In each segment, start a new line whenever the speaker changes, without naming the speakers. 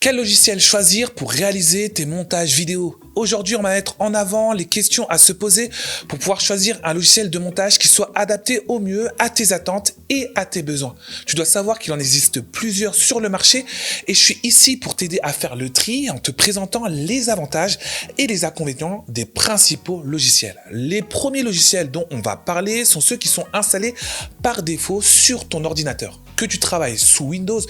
Quel logiciel choisir pour réaliser tes montages vidéo? Aujourd'hui, on va mettre en avant les questions à se poser pour pouvoir choisir un logiciel de montage qui soit adapté au mieux à tes attentes et à tes besoins. Tu dois savoir qu'il en existe plusieurs sur le marché et je suis ici pour t'aider à faire le tri en te présentant les avantages et les inconvénients des principaux logiciels. Les premiers logiciels dont on va parler sont ceux qui sont installés par défaut sur ton ordinateur. Que tu travailles sous Windows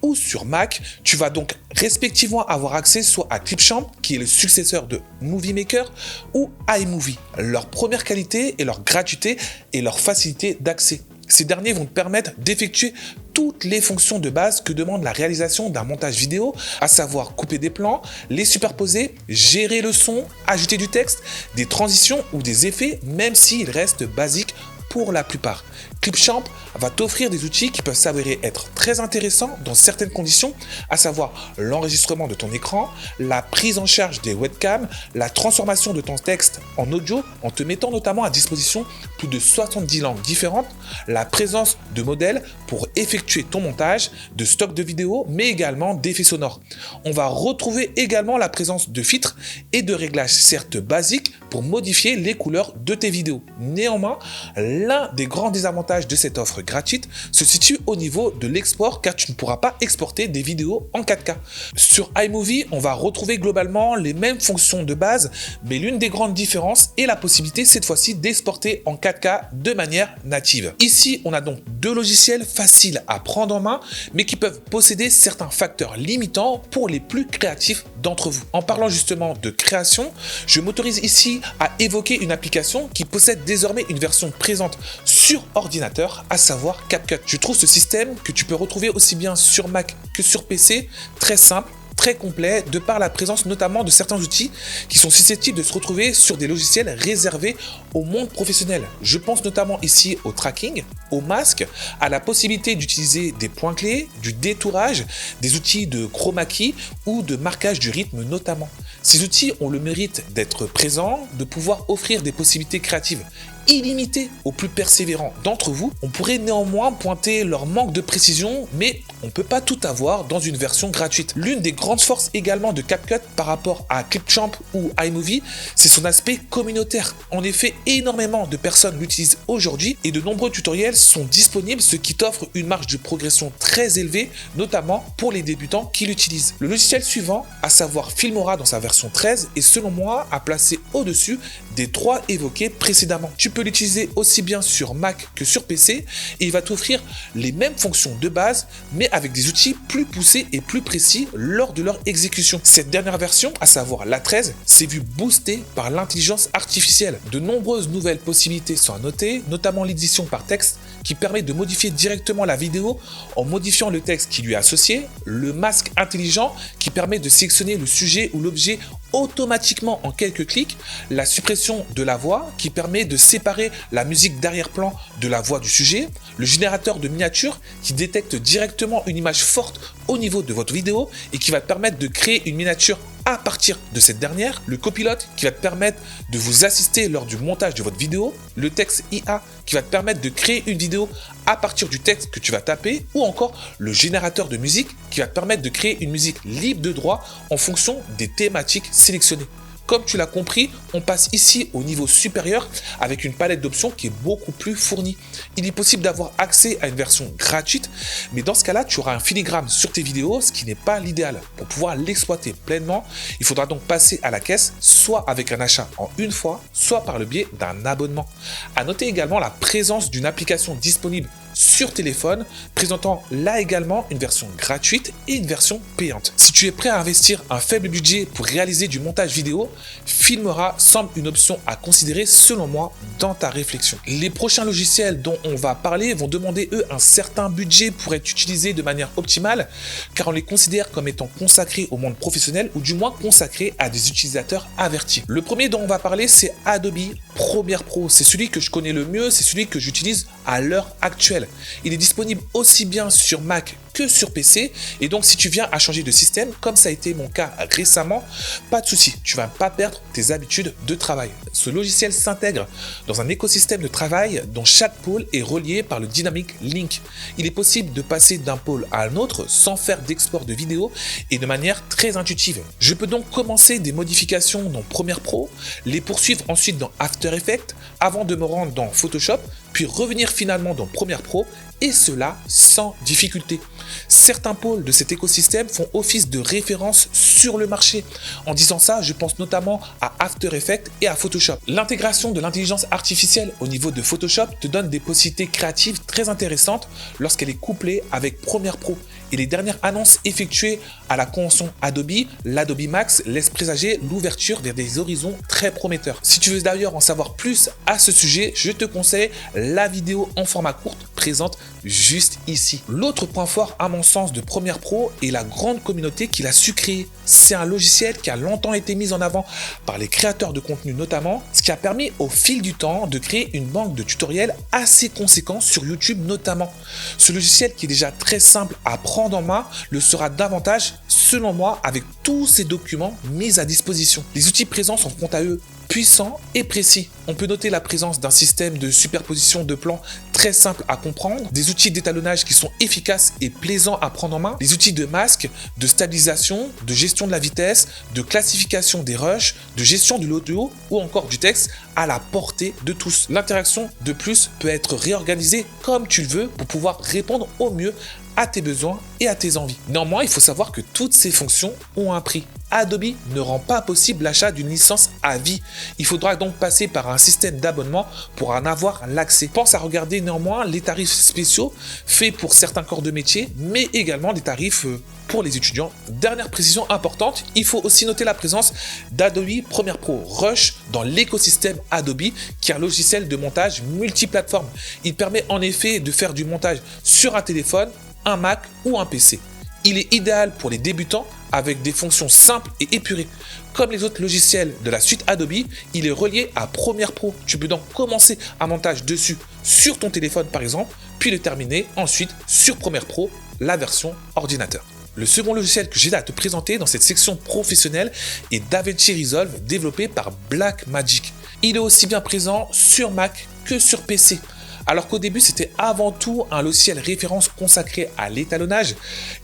ou sur Mac, tu vas donc respectivement avoir accès soit à Clipchamp, qui est le successeur de Movie Maker, ou iMovie. Leur première qualité est leur gratuité et leur facilité d'accès. Ces derniers vont te permettre d'effectuer toutes les fonctions de base que demande la réalisation d'un montage vidéo, à savoir couper des plans, les superposer, gérer le son, ajouter du texte, des transitions ou des effets, même s'ils restent basiques pour la plupart. Clipchamp va t'offrir des outils qui peuvent s'avérer être très intéressants dans certaines conditions, à savoir l'enregistrement de ton écran, la prise en charge des webcams, la transformation de ton texte en audio en te mettant notamment à disposition plus de 70 langues différentes, la présence de modèles pour effectuer ton montage, de stock de vidéos, mais également d'effets sonores. On va retrouver également la présence de filtres et de réglages certes basiques pour modifier les couleurs de tes vidéos. Néanmoins, l'un des grands désavantages de cette offre gratuite se situe au niveau de l'export, car tu ne pourras pas exporter des vidéos en 4K. Sur iMovie, on va retrouver globalement les mêmes fonctions de base, mais l'une des grandes différences est la possibilité cette fois-ci d'exporter en 4K de manière native. Ici, on a donc deux logiciels faciles à prendre en main, mais qui peuvent posséder certains facteurs limitants pour les plus créatifs d'entre vous. En parlant justement de création, je m'autorise ici à évoquer une application qui possède désormais une version présente sur ordinateur, à savoir CapCut. Je trouve ce système que tu peux retrouver aussi bien sur Mac que sur PC très simple, très complet, de par la présence notamment de certains outils qui sont susceptibles de se retrouver sur des logiciels réservés au monde professionnel. Je pense notamment ici au tracking, au masque, à la possibilité d'utiliser des points clés, du détourage, des outils de chroma key ou de marquage du rythme notamment. Ces outils ont le mérite d'être présents, de pouvoir offrir des possibilités créatives illimité aux plus persévérants d'entre vous. On pourrait néanmoins pointer leur manque de précision, mais on ne peut pas tout avoir dans une version gratuite. L'une des grandes forces également de CapCut par rapport à Clipchamp ou iMovie, c'est son aspect communautaire. En effet, énormément de personnes l'utilisent aujourd'hui et de nombreux tutoriels sont disponibles, ce qui t'offre une marge de progression très élevée, notamment pour les débutants qui l'utilisent. Le logiciel suivant, à savoir Filmora dans sa version 13, est selon moi à placer au-dessus des trois évoqués précédemment. Tu peux l'utiliser aussi bien sur Mac que sur PC et il va t'offrir les mêmes fonctions de base mais avec des outils plus poussés et plus précis lors de leur exécution. Cette dernière version, à savoir la 13, s'est vue boostée par l'intelligence artificielle. De nombreuses nouvelles possibilités sont à noter, notamment l'édition par texte qui permet de modifier directement la vidéo en modifiant le texte qui lui est associé, le masque intelligent qui permet de sélectionner le sujet ou l'objet automatiquement en quelques clics, la suppression de la voix qui permet de séparer la musique d'arrière-plan de la voix du sujet, le générateur de miniatures qui détecte directement une image forte au niveau de votre vidéo et qui va te permettre de créer une miniature à partir de cette dernière, le copilote qui va te permettre de vous assister lors du montage de votre vidéo, le texte IA qui va te permettre de créer une vidéo à partir du texte que tu vas taper, ou encore le générateur de musique qui va te permettre de créer une musique libre de droit en fonction des thématiques sélectionnées. Comme tu l'as compris, on passe ici au niveau supérieur avec une palette d'options qui est beaucoup plus fournie. Il est possible d'avoir accès à une version gratuite, mais dans ce cas-là, tu auras un filigrane sur tes vidéos, ce qui n'est pas l'idéal. Pour pouvoir l'exploiter pleinement, il faudra donc passer à la caisse, soit avec un achat en une fois, soit par le biais d'un abonnement. À noter également la présence d'une application disponible sur téléphone, présentant là également une version gratuite et une version payante. Si tu es prêt à investir un faible budget pour réaliser du montage vidéo, Filmora semble une option à considérer selon moi dans ta réflexion. Les prochains logiciels dont on va parler vont demander eux un certain budget pour être utilisés de manière optimale, car on les considère comme étant consacrés au monde professionnel ou du moins consacrés à des utilisateurs avertis. Le premier dont on va parler, c'est Adobe Premiere Pro. C'est celui que je connais le mieux, c'est celui que j'utilise à l'heure actuelle. logiciel. Il est disponible aussi bien sur Mac que sur PC, et donc si tu viens à changer de système, comme ça a été mon cas récemment, pas de souci, tu vas pas perdre tes habitudes de travail. Ce logiciel s'intègre dans un écosystème de travail dont chaque pôle est relié par le Dynamic Link. Il est possible de passer d'un pôle à un autre sans faire d'export de vidéo et de manière très intuitive. Je peux donc commencer des modifications dans Premiere Pro, les poursuivre ensuite dans After Effects avant de me rendre dans Photoshop, puis revenir finalement dans Premiere Pro, et cela sans difficulté. Certains pôles de cet écosystème font office de référence sur le marché. En disant ça, je pense notamment à After Effects et à Photoshop. L'intégration de l'intelligence artificielle au niveau de Photoshop te donne des possibilités créatives très intéressantes lorsqu'elle est couplée avec Premiere Pro. Et les dernières annonces effectuées à la convention Adobe, l'Adobe Max, laissent présager l'ouverture vers des horizons très prometteurs. Si tu veux d'ailleurs en savoir plus à ce sujet, je te conseille la vidéo en format court présente juste ici. L'autre point fort à mon sens de Premiere Pro est la grande communauté qu'il a su créer. C'est un logiciel qui a longtemps été mis en avant par les créateurs de contenu notamment, ce qui a permis au fil du temps de créer une banque de tutoriels assez conséquente sur YouTube notamment. Ce logiciel qui est déjà très simple à prendre en main le sera davantage selon moi avec tous ces documents mis à disposition. Les outils présents sont quant à eux puissant et précis. On peut noter la présence d'un système de superposition de plans très simple à comprendre, des outils d'étalonnage qui sont efficaces et plaisants à prendre en main, des outils de masque, de stabilisation, de gestion de la vitesse, de classification des rushs, de gestion de l'audio ou encore du texte à la portée de tous. L'interaction de plus peut être réorganisée comme tu le veux pour pouvoir répondre au mieux à tes besoins et à tes envies. Néanmoins, il faut savoir que toutes ces fonctions ont un prix. Adobe ne rend pas possible l'achat d'une licence à vie. Il faudra donc passer par un système d'abonnement pour en avoir l'accès. Pense à regarder néanmoins les tarifs spéciaux faits pour certains corps de métier, mais également des tarifs pour les étudiants. Dernière précision importante, il faut aussi noter la présence d'Adobe Premiere Pro Rush dans l'écosystème Adobe, qui est un logiciel de montage multiplateforme. Il permet en effet de faire du montage sur un téléphone, un Mac ou un PC. Il est idéal pour les débutants avec des fonctions simples et épurées. Comme les autres logiciels de la suite Adobe, il est relié à Premiere Pro. Tu peux donc commencer un montage dessus sur ton téléphone par exemple, puis le terminer ensuite sur Premiere Pro, la version ordinateur. Le second logiciel que j'ai à te présenter dans cette section professionnelle est DaVinci Resolve, développé par Blackmagic. Il est aussi bien présent sur Mac que sur PC. Alors qu'au début, c'était avant tout un logiciel référence consacré à l'étalonnage,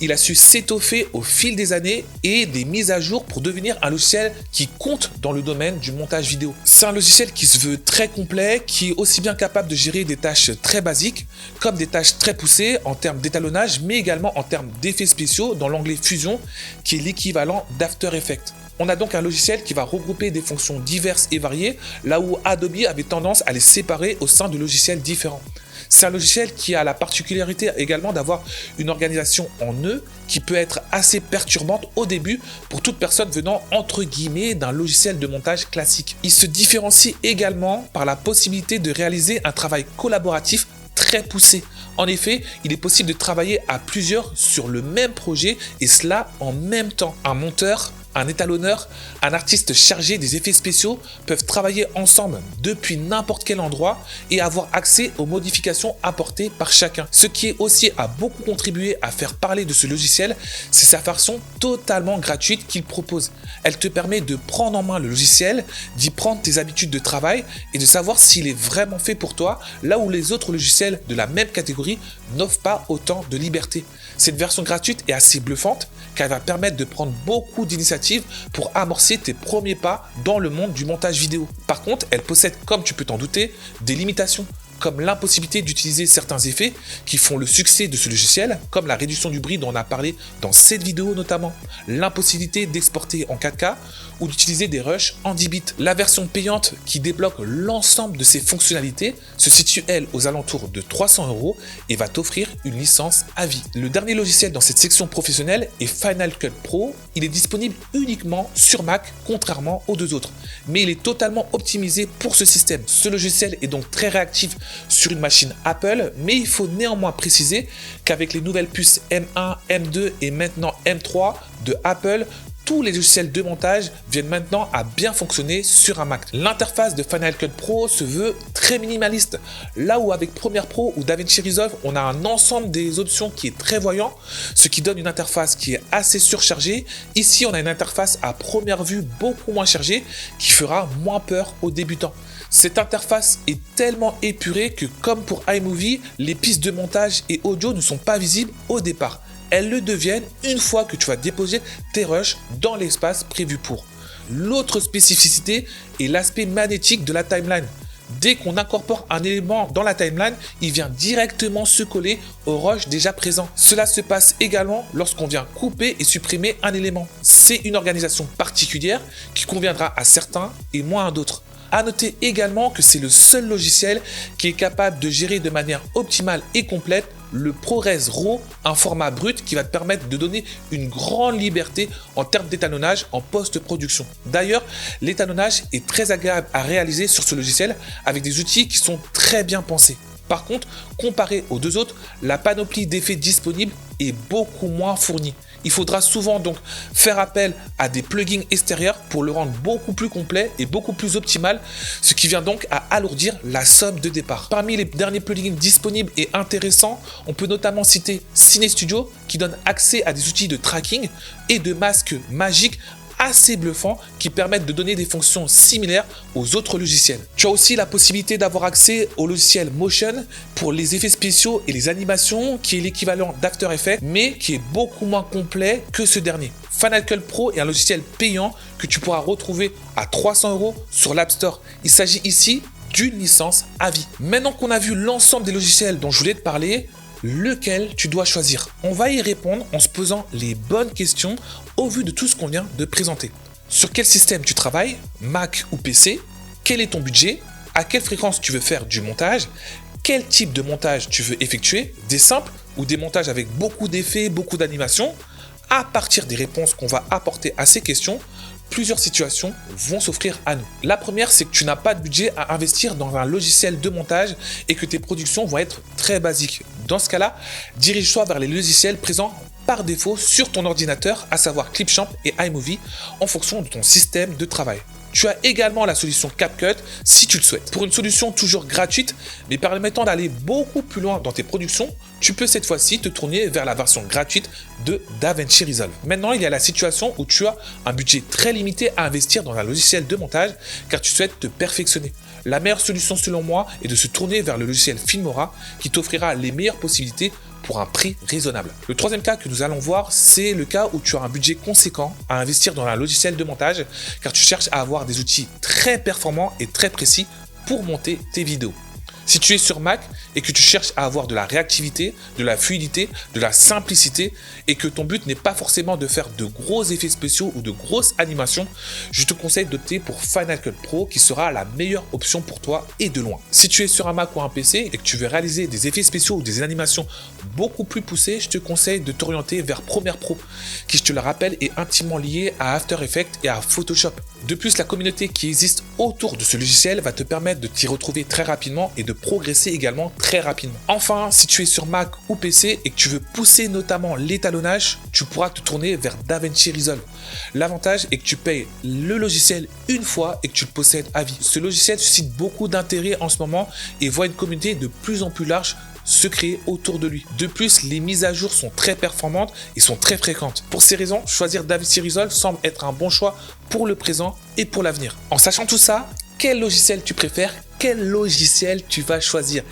il a su s'étoffer au fil des années et des mises à jour pour devenir un logiciel qui compte dans le domaine du montage vidéo. C'est un logiciel qui se veut très complet, qui est aussi bien capable de gérer des tâches très basiques, comme des tâches très poussées en termes d'étalonnage, mais également en termes d'effets spéciaux dans l'onglet Fusion, qui est l'équivalent d'After Effects. On a donc un logiciel qui va regrouper des fonctions diverses et variées, là où Adobe avait tendance à les séparer au sein de logiciels différents. C'est un logiciel qui a la particularité également d'avoir une organisation en nœuds qui peut être assez perturbante au début pour toute personne venant entre guillemets d'un logiciel de montage classique. Il se différencie également par la possibilité de réaliser un travail collaboratif très poussé. En effet, il est possible de travailler à plusieurs sur le même projet et cela en même temps. Un monteur, un étalonneur, un artiste chargé des effets spéciaux peuvent travailler ensemble depuis n'importe quel endroit et avoir accès aux modifications apportées par chacun. Ce qui aussi a beaucoup contribué à faire parler de ce logiciel, c'est sa version totalement gratuite qu'il propose. Elle te permet de prendre en main le logiciel, d'y prendre tes habitudes de travail et de savoir s'il est vraiment fait pour toi, là où les autres logiciels de la même catégorie n'offrent pas autant de liberté. Cette version gratuite est assez bluffante car elle va permettre de prendre beaucoup d'initiatives pour amorcer tes premiers pas dans le monde du montage vidéo. Par contre, elle possède, comme tu peux t'en douter, des limitations, comme l'impossibilité d'utiliser certains effets qui font le succès de ce logiciel, comme la réduction du bruit dont on a parlé dans cette vidéo notamment, l'impossibilité d'exporter en 4K ou d'utiliser des rushs en 10 bits. La version payante qui débloque l'ensemble de ces fonctionnalités se situe elle aux alentours de 300 € et va t'offrir une licence à vie. Le dernier logiciel dans cette section professionnelle est Final Cut Pro. Il est disponible uniquement sur Mac contrairement aux deux autres, mais il est totalement optimisé pour ce système. Ce logiciel est donc très réactif sur une machine Apple, mais il faut néanmoins préciser qu'avec les nouvelles puces M1, M2 et maintenant M3 de Apple, Tous les logiciels de montage viennent maintenant à bien fonctionner sur un Mac. L'interface de Final Cut Pro se veut très minimaliste. Là où avec Premiere Pro ou DaVinci Resolve, on a un ensemble des options qui est très voyant, ce qui donne une interface qui est assez surchargée. Ici, on a une interface à première vue beaucoup moins chargée qui fera moins peur aux débutants. Cette interface est tellement épurée que comme pour iMovie, les pistes de montage et audio ne sont pas visibles au départ. Elles le deviennent une fois que tu vas déposer tes rushs dans l'espace prévu pour. L'autre spécificité est l'aspect magnétique de la timeline. Dès qu'on incorpore un élément dans la timeline, il vient directement se coller au rush déjà présent. Cela se passe également lorsqu'on vient couper et supprimer un élément. C'est une organisation particulière qui conviendra à certains et moins à d'autres. À noter également que c'est le seul logiciel qui est capable de gérer de manière optimale et complète le ProRes RAW, un format brut qui va te permettre de donner une grande liberté en termes d'étalonnage en post-production. D'ailleurs, l'étalonnage est très agréable à réaliser sur ce logiciel avec des outils qui sont très bien pensés. Par contre, comparé aux deux autres, la panoplie d'effets disponibles est beaucoup moins fournie. Il faudra souvent donc faire appel à des plugins extérieurs pour le rendre beaucoup plus complet et beaucoup plus optimal, ce qui vient donc à alourdir la somme de départ. Parmi les derniers plugins disponibles et intéressants, on peut notamment citer CineStudio qui donne accès à des outils de tracking et de masques magiques assez bluffants qui permettent de donner des fonctions similaires aux autres logiciels. Tu as aussi la possibilité d'avoir accès au logiciel Motion pour les effets spéciaux et les animations qui est l'équivalent d'After Effects mais qui est beaucoup moins complet que ce dernier. Final Cut Pro est un logiciel payant que tu pourras retrouver à 300 € sur l'App Store. Il s'agit ici d'une licence à vie. Maintenant qu'on a vu l'ensemble des logiciels dont je voulais te parler, lequel tu dois choisir? On va y répondre en se posant les bonnes questions au vu de tout ce qu'on vient de présenter. Sur quel système tu travailles, Mac ou PC? Quel est ton budget? À quelle fréquence tu veux faire du montage? Quel type de montage tu veux effectuer? Des simples ou des montages avec beaucoup d'effets, beaucoup d'animations? À partir des réponses qu'on va apporter à ces questions, plusieurs situations vont s'offrir à nous. La première, c'est que tu n'as pas de budget à investir dans un logiciel de montage et que tes productions vont être très basiques. Dans ce cas-là, dirige-toi vers les logiciels présents par défaut sur ton ordinateur, à savoir Clipchamp et iMovie, en fonction de ton système de travail. Tu as également la solution CapCut si tu le souhaites. Pour une solution toujours gratuite, mais permettant d'aller beaucoup plus loin dans tes productions, tu peux cette fois-ci te tourner vers la version gratuite de DaVinci Resolve. Maintenant, il y a la situation où tu as un budget très limité à investir dans un logiciel de montage car tu souhaites te perfectionner. La meilleure solution selon moi est de se tourner vers le logiciel Filmora qui t'offrira les meilleures possibilités pour un prix raisonnable. Le troisième cas que nous allons voir, c'est le cas où tu as un budget conséquent à investir dans un logiciel de montage car tu cherches à avoir des outils très performants et très précis pour monter tes vidéos. Si tu es sur Mac et que tu cherches à avoir de la réactivité, de la fluidité, de la simplicité et que ton but n'est pas forcément de faire de gros effets spéciaux ou de grosses animations, je te conseille d'opter pour Final Cut Pro qui sera la meilleure option pour toi et de loin. Si tu es sur un Mac ou un PC et que tu veux réaliser des effets spéciaux ou des animations beaucoup plus poussées, je te conseille de t'orienter vers Premiere Pro qui, je te le rappelle, est intimement lié à After Effects et à Photoshop. De plus, la communauté qui existe autour de ce logiciel va te permettre de t'y retrouver très rapidement et de progresser également très rapidement. Enfin, si tu es sur Mac ou PC et que tu veux pousser notamment l'étalonnage, tu pourras te tourner vers DaVinci Resolve. L'avantage est que tu payes le logiciel une fois et que tu le possèdes à vie. Ce logiciel suscite beaucoup d'intérêt en ce moment et voit une communauté de plus en plus large se créer autour de lui. De plus, les mises à jour sont très performantes et sont très fréquentes. Pour ces raisons, choisir DaVinci Resolve semble être un bon choix pour le présent et pour l'avenir. En sachant tout ça, quel logiciel tu préfères? Quel logiciel tu vas choisir?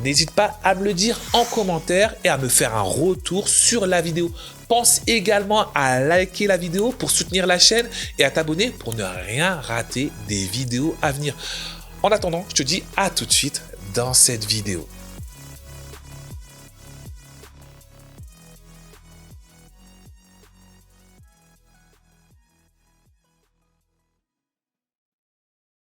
N'hésite pas à me le dire en commentaire et à me faire un retour sur la vidéo. Pense également à liker la vidéo pour soutenir la chaîne et à t'abonner pour ne rien rater des vidéos à venir. En attendant, je te dis à tout de suite dans cette vidéo.